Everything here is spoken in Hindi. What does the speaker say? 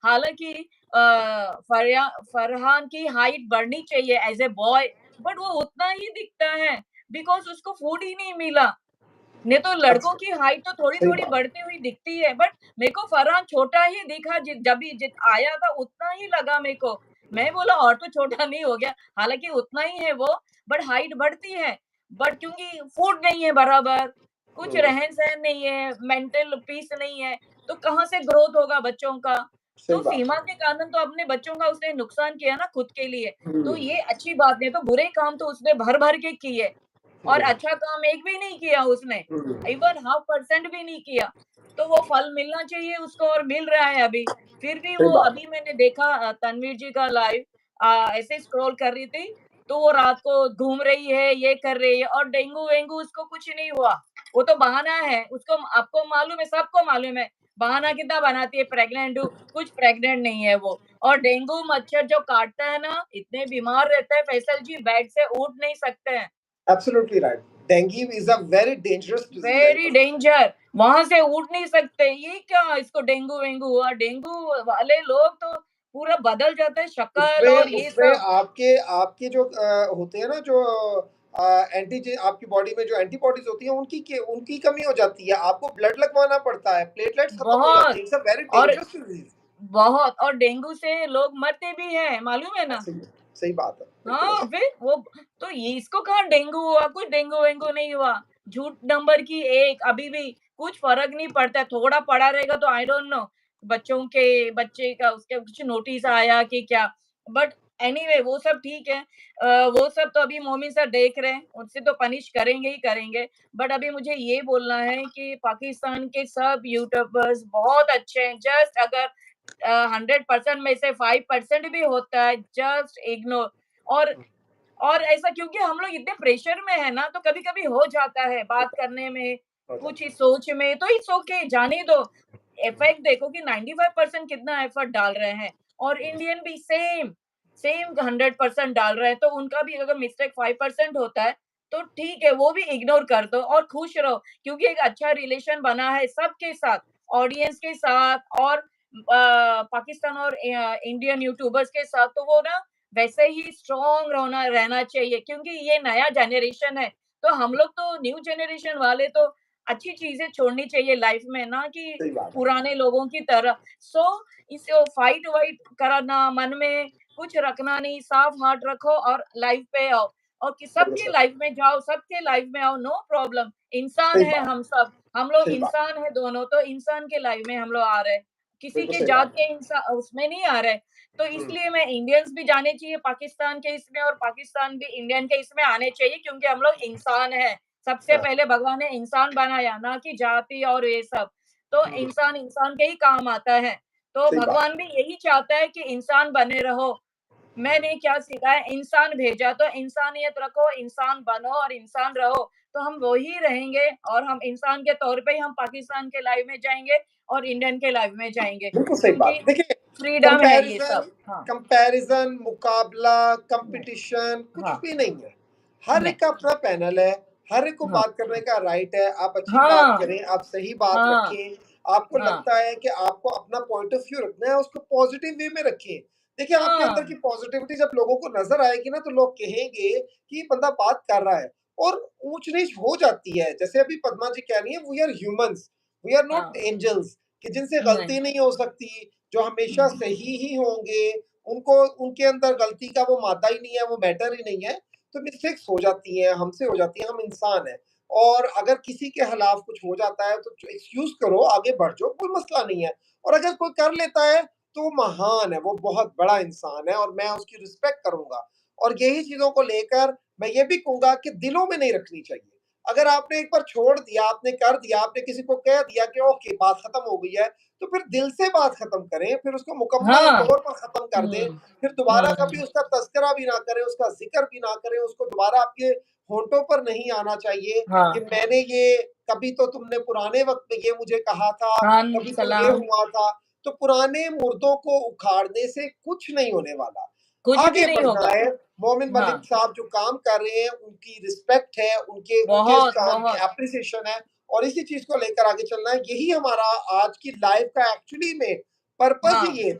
हालाँकि फरहान की हाइट बढ़नी चाहिए एज़ अ बॉय, बट वो उतना ही दिखता है बिकॉज़ उसको फूड ही नहीं मिला। नहीं तो लड़कों अच्छा, की हाइट तो सही थोड़ी-थोड़ी बात। बढ़ती हुई दिखती है, बट मेरे को फरहान छोटा ही दिखा जब भी आया था उतना ही लगा मेरे को। मैं बोला और तो छोटा नहीं हो गया, हालाँकि उतना ही है वो, बट हाइट बढ़ती है। बट क्योंकि फूड नहीं है बराबर, कुछ हुँ, रहन-सहन नहीं है, मेंटल पीस नहीं है, तो कहाँ से ग्रोथ होगा बच्चों का? सही तो बात फीमा है। के कारण तो अपने बच्चों का उसने नुकसान किया ना खुद के लिए, तो हुँ, ये अच्छी बात नहीं, तो बुरे काम तो उसने भर-भर के किए। और हुँ, अच्छा काम एक भी नहीं किया उसने, हुँ, इवन हाफ परसेंट भी नहीं किया। तो वो फल मिलना चाहिए उसको और मिल रहा है अभी। फिर भी सही वो बात है। अभी मैंने देखा तनवीर जी का लाइव ऐसे स्क्रॉल कर रही थी, तो वो रात को घूम रही है, ये कर रही है और डेंगू-वेंगू उसको कुछ नहीं हुआ। वो तो बहाना है, उसको आपको मालूम है, सबको मालूम है, बहाना कितना बनाती है प्रेग्नेंट हूँ, कुछ प्रेग्नेंट नहीं है वो। और डेंगू मच्छर जो काटता है ना, इतने बीमार रहते हैं फैसल जी, बेड से उठ नहीं सकते हैं। Absolutely right. Dengue is a very dangerous disease I very must say. Danger वहां से उठ नहीं सकते ये क्या इसको डेंगू वेंगू हुआ डेंगू वाले लोग तो पूरा बदल जाते हैं शक्ल उसमें और ये उसमें सब। आपके आपके जो होते हैं ना जो एंटीजे आपकी बॉडी में जो एंटीबॉडीज़ होती हैं उनकी कमी हो जाती है। आपको ब्लड लगवाना पड़ता है, प्लेटलेट्स खत्म हो जाते बहुत हैं। इट्स अ वेरी और डेंजरस डिज़ीज़। बहुत और डेंगू से लोग मरते भी हैं मालूम है ना। ऐसे ही सही बात है, बिल्कुल हाँ, ऐसे। फिर वो तो ये इसको कहाँ डेंगू हुआ, कुछ डेंगू-वेंगू नहीं हुआ। झूठ नंबर की एक अभी भी कुछ फ़र्क नहीं पड़ता है, थोड़ा पड़ा रहेगा तो आई डोंट नो बच्चे का उसके कुछ नोटिस आया कि क्या। बट एनीवे वो सब ठीक है। वो सब तो अभी मोमिन सर देख रहे हैं, उससे तो पनिश करेंगे ही करेंगे। बट अभी मुझे ये बोलना है कि पाकिस्तान के सब यूट्यूबर्स बहुत अच्छे हैं, जस्ट अगर 100% में से 5% भी होता है, जस्ट इग्नोर। और और ऐसा क्योंकि हम लोग इतने प्रेशर में है ना, तो कभी-कभी हो जाता है बात करने में, हो कुछ जाता इस सोच में, तो इट्स ओके जाने दो। इफेक्ट देखो कि 95% कितना एफर्ट डाल रहे हैं और इंडियन भी सेम 100% डाल रहे हैं, तो उनका भी अगर मिस्टेक 5% होता है, तो ठीक है, वो भी इग्नोर कर दो और खुश रहो क्योंकि एक अच्छा रिलेशन बना है सबके साथ, ऑडियंस के साथ और पाकिस्तान और इंडियन यूट्यूबर्स के साथ, तो वो ना वैसे ही स्ट्रॉन्ग रहना रहना चाहिए क्योंकि ये नया जनरेशन है। तो हम लोग तो न्यू जनरेशन वाले तो अच्छी चीज़ें छोड़नी चाहिए लाइफ में ना कि सही बात है। पुराने लोगों की तरह। सो इस फाइट-वाइट करना मन में कुछ रखना नहीं, साफ हार्ट रखो और लाइफ पे आओ और कि बिल्कुल सबके सर, लाइफ में जाओ, सबके लाइफ में आओ, नो प्रॉब्लम। इंसान सही है बात हम सब, हम लोग सही बात। इंसान है दोनों, तो इंसान के लाइफ में हम लोग आ रहे हैं। किसी बिल्कुल के सही जात बात है। के उसमें नहीं आ रहे। तो हुँ, इसलिए मैं इंडियंस भी जाने चाहिए पाकिस्तान के इसमें और पाकिस्तान भी इंडियन के इसमें आने चाहिए क्योंकि हम लोग इंसान हैं। सबसे हाँ, पहले भगवान ने इंसान बनाया, ना कि जाति और ये सब। तो हुँ, इंसान इंसान के ही काम आता है। तो सही बात भगवान भी यही चाहता है कि इंसान बने रहो। मैंने क्या सीखा है इंसान भेजा तो इंसानियत रखो, इंसान बनो और इंसान रहो। तो हम वो ही रहेंगे और हम इंसान के तौर पे ही हम पाकिस्तान के लाइव में जाएँगे और इंडियन के लाइव में जाएँगे बिल्कुल सही क्योंकि बात है। देखिए, फ्रीडम है ये कंपैरिज़न सब। हाँ, कंपैरिज़न, मुकाबला, नहीं, कॉम्पिटिशन कुछ हाँ, भी नहीं है। हर नहीं, एक का अपना पैनल है, हर एक को हाँ, बात करने का राइट है। आप अच्छी बात हाँ, करें, आप सही बात हाँ, रखें। आपको हाँ, लगता है कि आपको अपना पॉइंट ऑफ व्यू रखना है, उसको पॉज़िटिव वे में रखें। देखिए, आपके अंदर हाँ, की पॉज़िटिविटी जब लोगों को नज़र आएगी ना, तो लोग कहेंगे कि ये बंदा बात कर रहा है और ऊँच-नीच हो जाती है। जैसे अभी पद्मा जी कह रही हैं, we are humans, we are not हाँ, एंजेल्स कि जिनसे नहीं, गलती नहीं हो सकती, जो हमेशा हुँ, सही ही होंगे, उनको उनके अंदर गलती का वो मादा ही नहीं है, वो मैटर ही नहीं है। तो मिस्टेक्स हो जाती हैं, हमसे हो जाती हैं, हम इंसान हैं। और अगर किसी के खिलाफ कुछ हो जाता है तो एक्सक्यूज़ करो, आगे बढ़ जाओ, कोई मसला नहीं है। और अगर कोई कर लेता है तो वो महान है, वो बहुत बड़ा इंसान है और मैं उसकी रिस्पेक्ट करूँगा। और यही चीज़ों को लेकर मैं ये भी कहूँगा कि दिलों में नहीं रखनी चाहिए। अगर आपने एक बार छोड़ दिया, आपने कर दिया, आपने किसी को कह दिया कि ओके बात खत्म हो गई है, तो फिर दिल से बात खत्म करें, फिर उसको मुकम्मल हाँ, तौर पर खत्म कर दें, हुँ, फिर दोबारा कभी हुँ, उसका तज़किरा भी ना करें, उसका ज़िक्र भी ना करें, उसको दोबारा आपके होंठों पर नहीं आना चाहिए कि हाँ, मैंने ये कभी तो तुमने पुराने वक़्त में ये मुझे कहा था, खान कभी तो ये सलाम, हुआ था। तो पुराने मुर्दों को उखाड़ने से कुछ नहीं होने वाला। कुछ भी आगे नहीं बढ़ना होगा। है, मोमिन हाँ, मलिक साहब जो काम कर रहे हैं, उनकी रिस्पेक्ट है, उनके उनके इस बहुत, काम की बहुत। एप्रिसिएशन है और इसी चीज़ को लेकर आगे चलना है। यही हमारा आज की लाइफ़ का एक्चुअली में पर्पज़ ही हाँ। ये